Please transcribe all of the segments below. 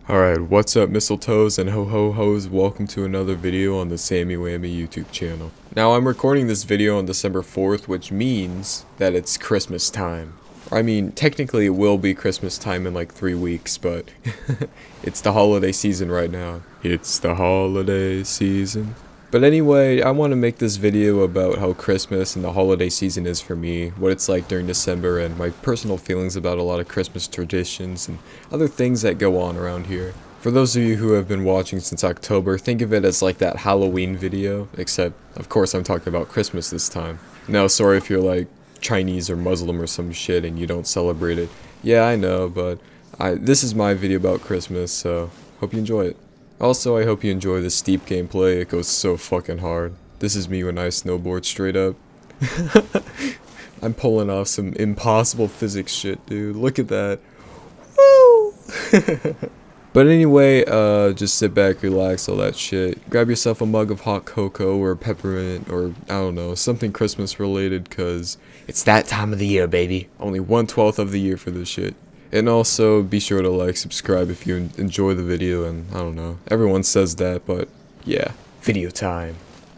Alright, what's up mistletoes and ho-ho-hos? Welcome to another video on the Sammy Whammy YouTube channel. Now I'm recording this video on December 4th, which means that it's Christmas time. I mean, technically it will be Christmas time in like 3 weeks, but it's the holiday season right now. It's the holiday season. But anyway, I want to make this video about how Christmas and the holiday season is for me, what it's like during December, and my personal feelings about a lot of Christmas traditions and other things that go on around here. For those of you who have been watching since October, think of it as like that Halloween video, except of course I'm talking about Christmas this time. Now sorry if you're like Chinese or Muslim or some shit and you don't celebrate it. Yeah, I know, but this is my video about Christmas, so hope you enjoy it. Also, I hope you enjoy the steep gameplay, it goes so fucking hard. This is me when I snowboard straight up. I'm pulling off some impossible physics shit, dude. Look at that. Woo! But anyway, just sit back, relax, all that shit. Grab yourself a mug of hot cocoa or peppermint or, I don't know, something Christmas related, cause it's that time of the year, baby. Only 1/12 of the year for this shit. And also, be sure to like, subscribe if you enjoy the video, and I don't know, everyone says that, but yeah, video time.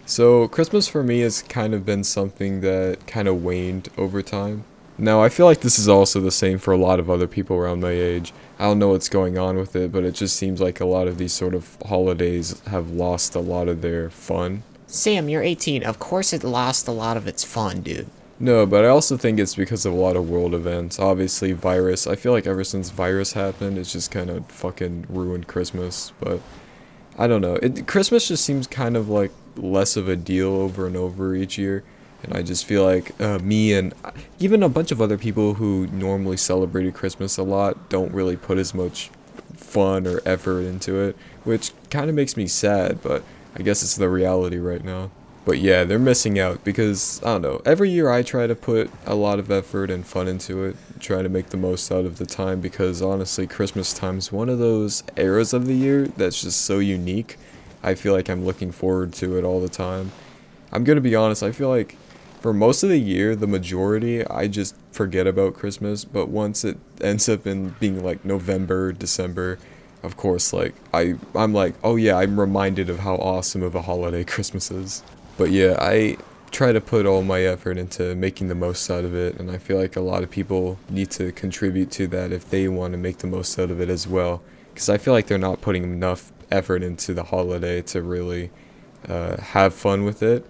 So, Christmas for me has kind of been something that kind of waned over time. Now, I feel like this is also the same for a lot of other people around my age. I don't know what's going on with it, but it just seems like a lot of these sort of holidays have lost a lot of their fun. Sam, you're 18. Of course it lost a lot of its fun, dude. No, but I also think it's because of a lot of world events. Obviously, virus. I feel like ever since virus happened, it's just kind of fucking ruined Christmas. But I don't know. Christmas just seems kind of like less of a deal over and over each year. And I just feel like me and even a bunch of other people who normally celebrated Christmas a lot don't really put as much fun or effort into it, which kind of makes me sad, but I guess it's the reality right now. But yeah, they're missing out because, I don't know, every year I try to put a lot of effort and fun into it, try to make the most out of the time, because honestly, Christmas time is one of those eras of the year that's just so unique. I feel like I'm looking forward to it all the time. I'm gonna be honest, I feel like for most of the year, the majority, I just forget about Christmas, but once it ends up in being like November, December, of course, like, I'm like, oh yeah, I'm reminded of how awesome of a holiday Christmas is. But yeah, I try to put all my effort into making the most out of it, and I feel like a lot of people need to contribute to that if they want to make the most out of it as well. Because I feel like they're not putting enough effort into the holiday to really have fun with it,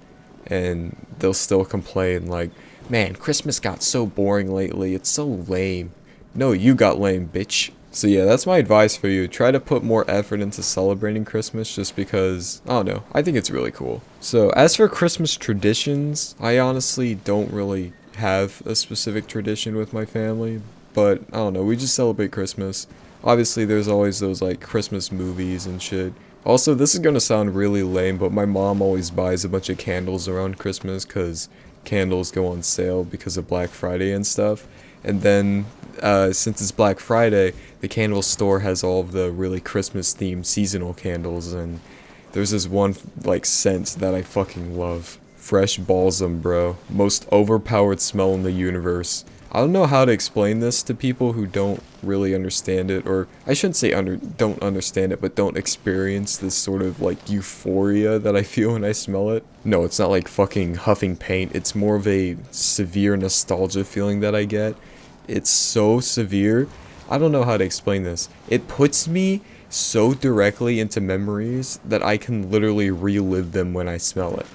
and they'll still complain like, man, Christmas got so boring lately, it's so lame. No, you got lame, bitch. So yeah, that's my advice for you. Try to put more effort into celebrating Christmas just because, I don't know, I think it's really cool. So as for Christmas traditions, I honestly don't really have a specific tradition with my family, but I don't know, we just celebrate Christmas. Obviously there's always those like Christmas movies and shit. Also, this is gonna sound really lame, but my mom always buys a bunch of candles around Christmas because candles go on sale because of Black Friday and stuff. And then, since it's Black Friday, the candle store has all of the really Christmas-themed seasonal candles, and there's this one, like, scent that I fucking love. Fresh balsam, bro. Most overpowered smell in the universe. I don't know how to explain this to people who don't really understand it, or I shouldn't say don't understand it, but don't experience this sort of like euphoria that I feel when I smell it. No, it's not like fucking huffing paint, it's more of a severe nostalgia feeling that I get. It's so severe, I don't know how to explain this. It puts me so directly into memories that I can literally relive them when I smell it.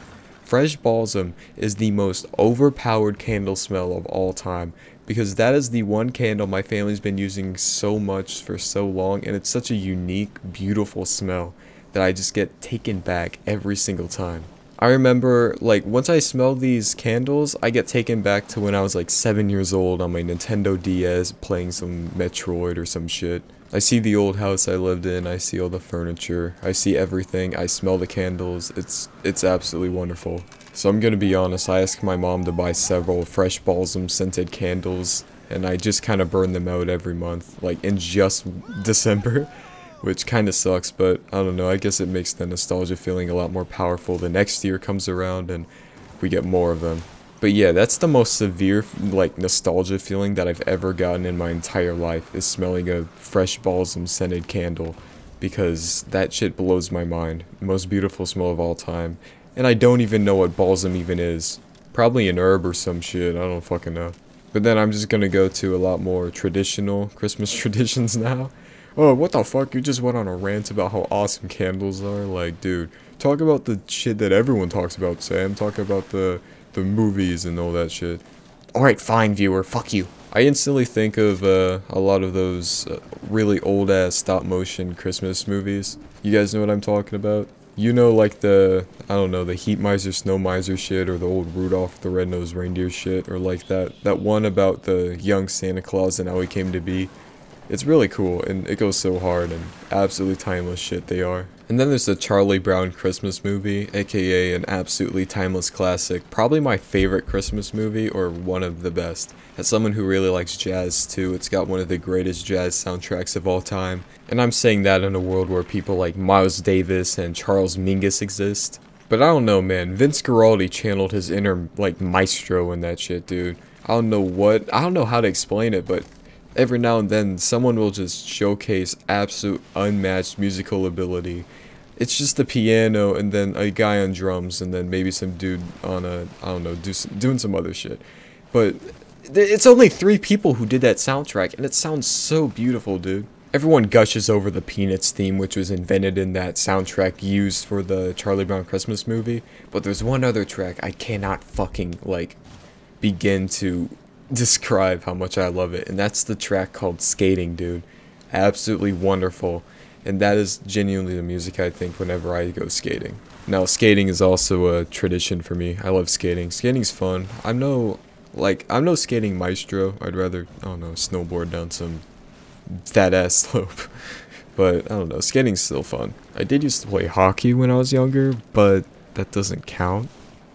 Fresh balsam is the most overpowered candle smell of all time, because that is the one candle my family's been using so much for so long, and it's such a unique, beautiful smell that I just get taken back every single time. I remember, like, once I smell these candles, I get taken back to when I was like 7 years old on my Nintendo DS playing some Metroid or some shit. I see the old house I lived in, I see all the furniture, I see everything, I smell the candles, it's absolutely wonderful. So I'm gonna be honest, I asked my mom to buy several fresh balsam scented candles, and I just kinda burn them out every month, like in just December, which kinda sucks, but I don't know, I guess it makes the nostalgia feeling a lot more powerful the next year comes around and we get more of them. But yeah, that's the most severe, like, nostalgia feeling that I've ever gotten in my entire life, is smelling a fresh balsam scented candle. Because that shit blows my mind. Most beautiful smell of all time. And I don't even know what balsam even is. Probably an herb or some shit, I don't fucking know. But then I'm just gonna go to a lot more traditional Christmas traditions now. Oh, what the fuck? You just went on a rant about how awesome candles are? Like, dude, talk about the shit that everyone talks about, Sam. Talk about the movies and all that shit. Alright, fine, viewer, fuck you. I instantly think of a lot of those really old-ass stop-motion Christmas movies. You guys know what I'm talking about? You know, like the, I don't know, the Heat Miser, Snow Miser shit, or the old Rudolph the Red-Nosed Reindeer shit, or like that one about the young Santa Claus and how he came to be. It's really cool, and it goes so hard, and absolutely timeless shit they are. And then there's the Charlie Brown Christmas movie, aka an absolutely timeless classic. Probably my favorite Christmas movie, or one of the best. As someone who really likes jazz too, it's got one of the greatest jazz soundtracks of all time. And I'm saying that in a world where people like Miles Davis and Charles Mingus exist. But I don't know, man. Vince Guaraldi channeled his inner, like, maestro in that shit, dude. I don't know how to explain it, but every now and then, someone will just showcase absolute unmatched musical ability. It's just the piano, and then a guy on drums, and then maybe some dude on a, I don't know, doing some other shit. But it's only 3 people who did that soundtrack, and it sounds so beautiful, dude. Everyone gushes over the Peanuts theme, which was invented in that soundtrack used for the Charlie Brown Christmas movie. But there's one other track I cannot fucking, like, begin to describe how much I love it, and that's the track called Skating, dude. Absolutely wonderful, and that is genuinely the music I think whenever I go skating. Now, skating is also a tradition for me. I love skating. Skating's fun. I'm no skating maestro. I'd rather, I don't know, snowboard down some fat ass slope. But I don't know, skating's still fun. I did used to play hockey when I was younger, but that doesn't count.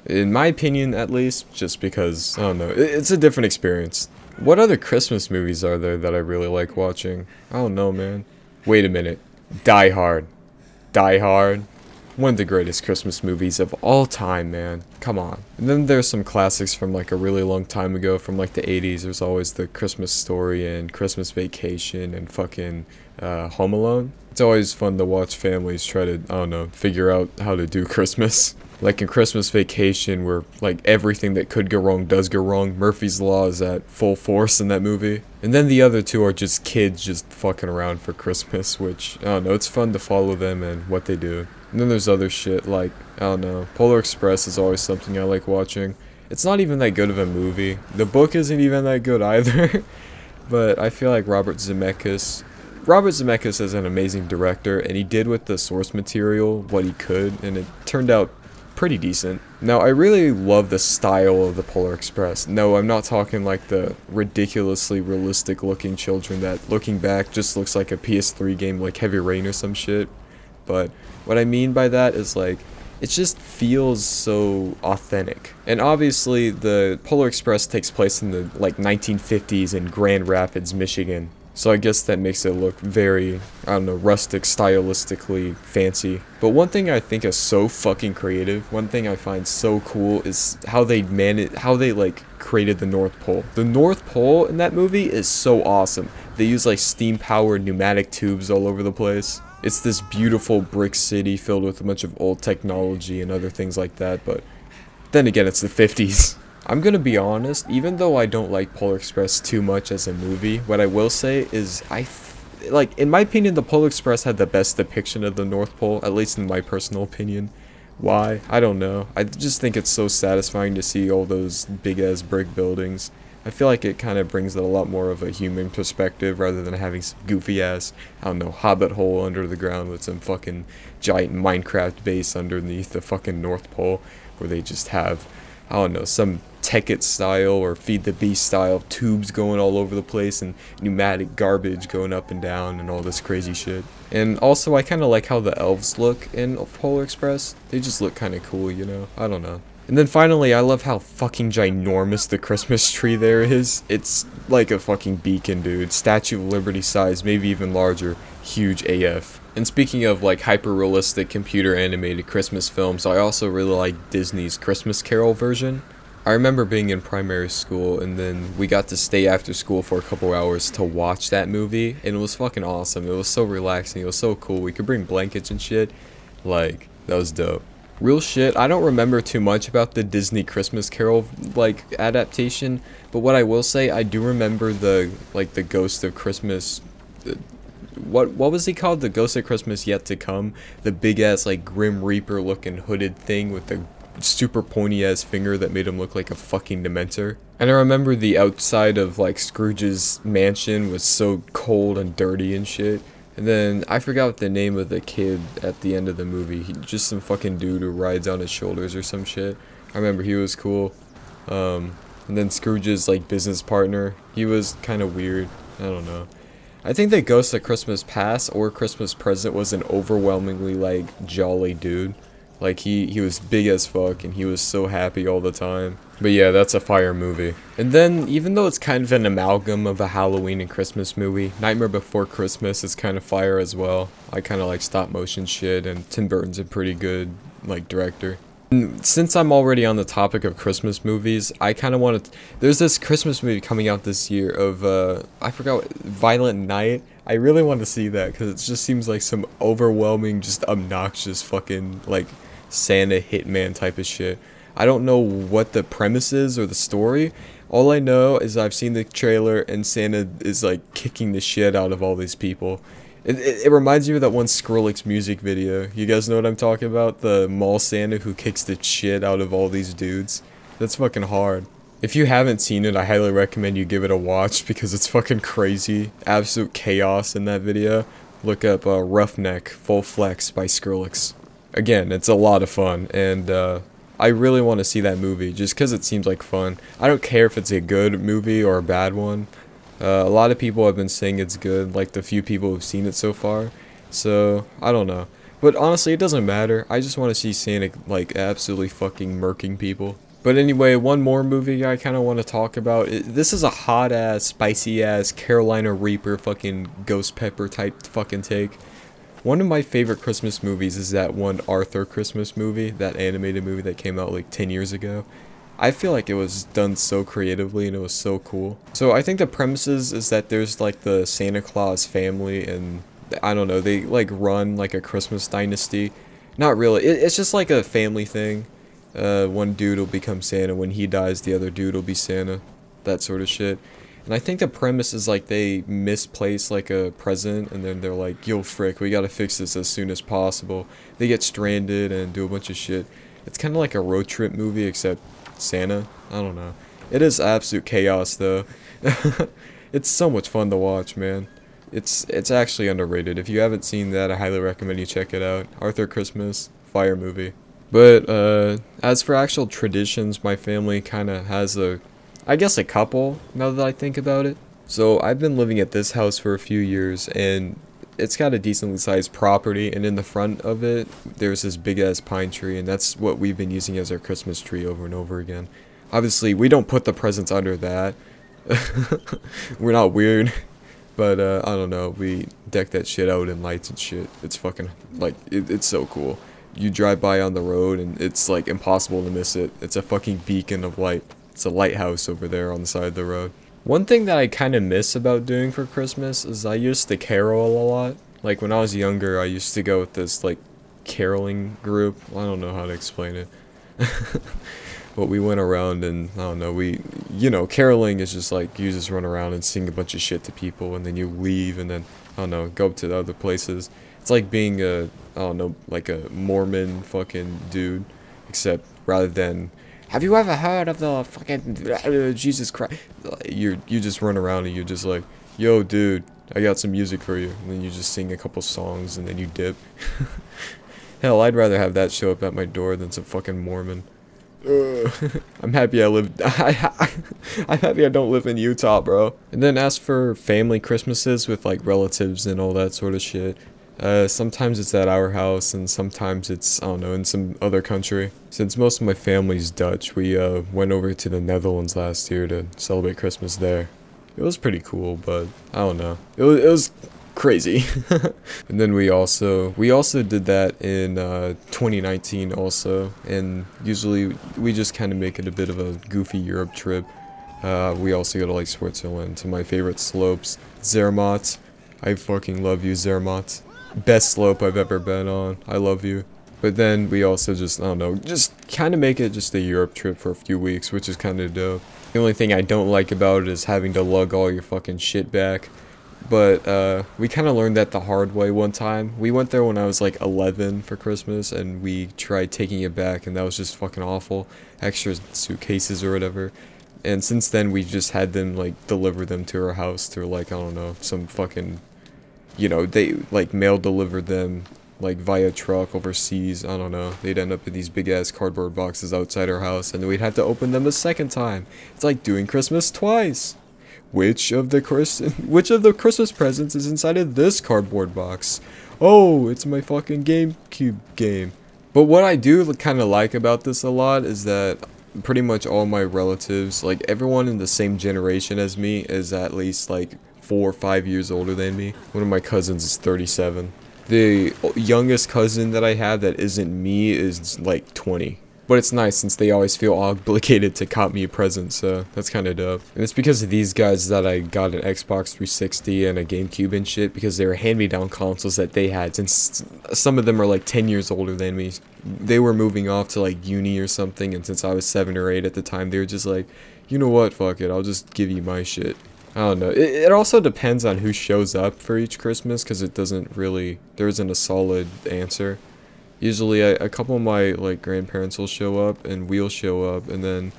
In my opinion, at least, just because, I don't know, it's a different experience. What other Christmas movies are there that I really like watching? I don't know, man. Wait a minute. Die Hard. Die Hard. One of the greatest Christmas movies of all time, man. Come on. And then there's some classics from like a really long time ago, from like the 80s. There's always The Christmas Story and Christmas Vacation and fucking Home Alone. It's always fun to watch families try to, I don't know, figure out how to do Christmas. Like in Christmas Vacation, where like everything that could go wrong does go wrong. Murphy's Law is at full force in that movie. And then the other two are just kids just fucking around for Christmas, which, I don't know, it's fun to follow them and what they do. And then there's other shit like, I don't know, Polar Express is always something I like watching. It's not even that good of a movie. The book isn't even that good either. But I feel like Robert Zemeckis is an amazing director, and he did with the source material what he could, and it turned out pretty decent. Now, I really love the style of the Polar Express. No, I'm not talking like the ridiculously realistic looking children that, looking back, just looks like a PS3 game like Heavy Rain or some shit. But what I mean by that is like, it just feels so authentic. And obviously, the Polar Express takes place in the like 1950s in Grand Rapids, Michigan. So I guess that makes it look very, I don't know, rustic, stylistically fancy. But one thing I think is so fucking creative, one thing I find so cool is how they like created the North Pole. The North Pole in that movie is so awesome. They use like steam-powered pneumatic tubes all over the place. It's this beautiful brick city filled with a bunch of old technology and other things like that, but then again, it's the 50s. I'm gonna be honest, even though I don't like Polar Express too much as a movie, what I will say is in my opinion, the Polar Express had the best depiction of the North Pole, at least in my personal opinion. Why? I don't know. I just think it's so satisfying to see all those big-ass brick buildings. I feel like it kind of brings it a lot more of a human perspective rather than having some goofy-ass, I don't know, hobbit hole under the ground with some fucking giant Minecraft base underneath the fucking North Pole where they just have, I don't know, some Tekkit style or Feed the Beast style tubes going all over the place and pneumatic garbage going up and down and all this crazy shit. And also, I kind of like how the elves look in Polar Express. They just look kind of cool, you know? I don't know. And then finally, I love how fucking ginormous the Christmas tree there is. It's like a fucking beacon, dude. Statue of Liberty size, maybe even larger. Huge AF. And speaking of like hyper-realistic computer animated Christmas films, I also really like Disney's Christmas Carol version. I remember being in primary school, and then we got to stay after school for a couple hours to watch that movie, and it was fucking awesome. It was so relaxing. It was so cool. We could bring blankets and shit. Like, that was dope. Real shit, I don't remember too much about the Disney Christmas Carol, like, adaptation, but what I will say, I do remember the Ghost of Christmas, what was he called? The Ghost of Christmas Yet to Come? The big-ass, like, Grim Reaper-looking hooded thing with the super pointy-ass finger that made him look like a fucking Dementor. And I remember the outside of, like, Scrooge's mansion was so cold and dirty and shit. And then, I forgot the name of the kid at the end of the movie. Just some fucking dude who rides on his shoulders or some shit. I remember he was cool. And then Scrooge's, like, business partner. He was kind of weird. I don't know. I think that Ghost of Christmas Past or Christmas Present was an overwhelmingly, like, jolly dude. Like, he was big as fuck, and he was so happy all the time. But yeah, that's a fire movie. And then, even though it's kind of an amalgam of a Halloween and Christmas movie, Nightmare Before Christmas is kind of fire as well. I kind of like stop motion shit, and Tim Burton's a pretty good, like, director. And since I'm already on the topic of Christmas movies, I kind of want to... There's this Christmas movie coming out this year of, I forgot, Violent Night. I really want to see that, because it just seems like some overwhelming, just obnoxious fucking, like, Santa hitman type of shit. I don't know what the premise is or the story. All I know is I've seen the trailer and Santa is like kicking the shit out of all these people. It reminds me of that one Skrillex music video. You guys know what I'm talking about? The mall Santa who kicks the shit out of all these dudes. That's fucking hard. If you haven't seen it, I highly recommend you give it a watch because it's fucking crazy. Absolute chaos in that video. Look up Roughneck Full Flex by Skrillex. Again, it's a lot of fun, and I really want to see that movie, just because it seems like fun. I don't care if it's a good movie or a bad one. A lot of people have been saying it's good, like the few people who've seen it so far. So, I don't know. But honestly, it doesn't matter. I just want to see Santa, like, absolutely fucking murking people. But anyway, one more movie I kind of want to talk about. This is a hot-ass, spicy-ass, Carolina Reaper fucking ghost pepper type fucking take. One of my favorite Christmas movies is that one Arthur Christmas movie, that animated movie that came out like 10 years ago. I feel like it was done so creatively and it was so cool. So I think the premises is that there's like the Santa Claus family and I don't know, they like run like a Christmas dynasty. Not really, it's just like a family thing. One dude will become Santa, when he dies the other dude will be Santa, that sort of shit. And I think the premise is like they misplace like a present and then they're like, yo frick, we gotta fix this as soon as possible. They get stranded and do a bunch of shit. It's kind of like a road trip movie except Santa. I don't know. It is absolute chaos though. It's so much fun to watch, man. It's actually underrated. If you haven't seen that, I highly recommend you check it out. Arthur Christmas, fire movie. But as for actual traditions, my family kind of has I guess a couple, now that I think about it. So, I've been living at this house for a few years, and it's got a decently sized property, and in the front of it, there's this big-ass pine tree, and that's what we've been using as our Christmas tree over and over again. Obviously, we don't put the presents under that. We're not weird. But, I don't know, we deck that shit out in lights and shit. It's fucking, like, it's so cool. You drive by on the road, and it's, like, impossible to miss it. It's a fucking beacon of light. It's a lighthouse over there on the side of the road. One thing that I kind of miss about doing for Christmas is I used to carol a lot. Like when I was younger, I used to go with this like caroling group. I don't know how to explain it. But we went around and I don't know, caroling is just like you just run around and sing a bunch of shit to people and then you leave and then, I don't know, go to the other places. It's like being I don't know, like a Mormon fucking dude, except rather than, have you ever heard of the fucking Jesus Christ? You just run around and you're just like, yo, dude, I got some music for you. And then you just sing a couple songs and then you dip. Hell, I'd rather have that show up at my door than some fucking Mormon. I'm happy I'm happy I don't live in Utah, bro. And then as for family Christmases with like relatives and all that sort of shit, sometimes it's at our house and sometimes it's, I don't know, in some other country. Since most of my family's Dutch, we went over to the Netherlands last year to celebrate Christmas there. It was pretty cool, but I don't know. It was crazy. And then we also did that in 2019 also, and usually we just kind of make it a bit of a goofy Europe trip. We also go to like Switzerland, to my favorite slopes, Zermatt. I fucking love you, Zermatt. Best slope I've ever been on. I love you. But then we also just, I don't know, just kind of make it just a Europe trip for a few weeks, which is kind of dope. The only thing I don't like about it is having to lug all your fucking shit back. But we kind of learned that the hard way one time. We went there when I was like 11 for Christmas, and we tried taking it back, and that was just fucking awful. Extra suitcases or whatever. And since then, we just had them like deliver them to our house through like, I don't know, some fucking, you know, they like mail delivered them like via truck overseas. I don't know. They'd end up in these big ass cardboard boxes outside our house, and we'd have to open them a second time. It's like doing Christmas twice. Which of the Christmas presents is inside of this cardboard box? Oh, it's my fucking GameCube game. But what I do kind of like about this a lot is that pretty much all my relatives, like everyone in the same generation as me, is at least like 4 or 5 years older than me. One of my cousins is 37. The youngest cousin that I have that isn't me is like 20. But it's nice since they always feel obligated to cop me a present, so that's kind of dope. And it's because of these guys that I got an Xbox 360 and a GameCube and shit, because they were hand-me-down consoles that they had, since some of them are like 10 years older than me. They were moving off to like uni or something, and since I was 7 or 8 at the time, they were just like, you know what, fuck it, I'll just give you my shit. I don't know. It also depends on who shows up for each Christmas, because it doesn't really, there isn't a solid answer. Usually a couple of my like grandparents will show up, and we'll show up, and then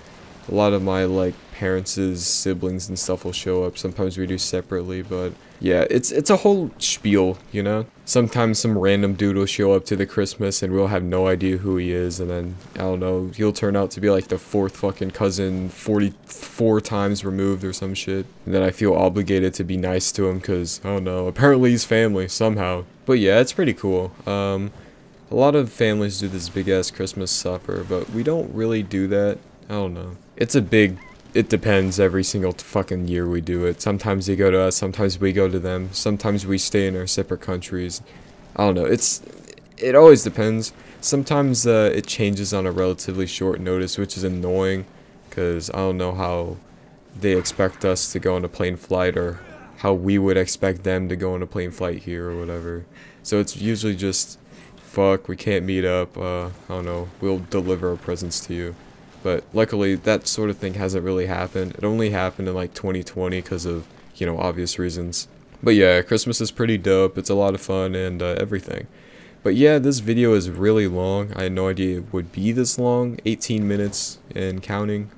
a lot of my like parents' siblings and stuff will show up. Sometimes we do separately, but yeah, it's a whole spiel, you know? Sometimes some random dude will show up to the Christmas and we'll have no idea who he is, and then, I don't know, he'll turn out to be like the 4th fucking cousin 44 times removed or some shit. And then I feel obligated to be nice to him because, I don't know, apparently he's family somehow. But yeah, it's pretty cool. A lot of families do this big ass Christmas supper, but we don't really do that. I don't know. It depends every single fucking year we do it. Sometimes they go to us, sometimes we go to them, sometimes we stay in our separate countries. I don't know. It always depends. Sometimes it changes on a relatively short notice, which is annoying, because I don't know how they expect us to go on a plane flight, or how we would expect them to go on a plane flight here or whatever. So it's usually just, fuck, we can't meet up, I don't know, we'll deliver our presents to you. But luckily, that sort of thing hasn't really happened. It only happened in like 2020 because of, you know, obvious reasons. But yeah, Christmas is pretty dope, it's a lot of fun and everything. But yeah, this video is really long. I had no idea it would be this long, 18 minutes and counting.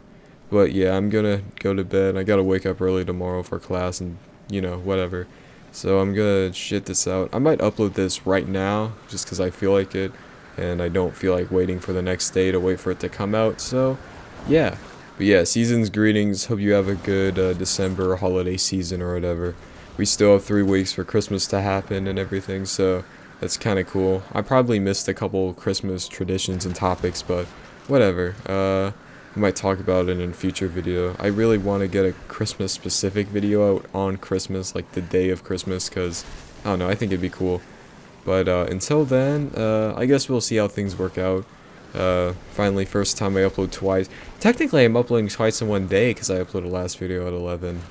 But yeah, I'm gonna go to bed. I gotta wake up early tomorrow for class and, you know, whatever. So I'm gonna shit this out. I might upload this right now, just because I feel like it, and I don't feel like waiting for the next day to wait for it to come out, so, yeah. But yeah, season's greetings, hope you have a good December holiday season or whatever. We still have 3 weeks for Christmas to happen and everything, so that's kinda cool. I probably missed a couple Christmas traditions and topics, but whatever. I might talk about it in a future video. I really want to get a Christmas specific video out on Christmas, like the day of Christmas, because, I don't know, I think it'd be cool. But until then, I guess we'll see how things work out. Finally, first time I upload twice. Technically, I'm uploading twice in one day, because I uploaded the last video at 11.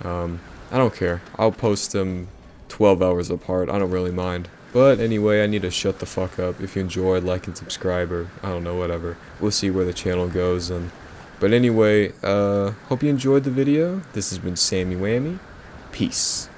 I don't care. I'll post them 12 hours apart. I don't really mind. But anyway, I need to shut the fuck up. If you enjoyed, like and subscribe, or I don't know, whatever. We'll see where the channel goes. But anyway, hope you enjoyed the video. This has been Sammy Whammy. Peace.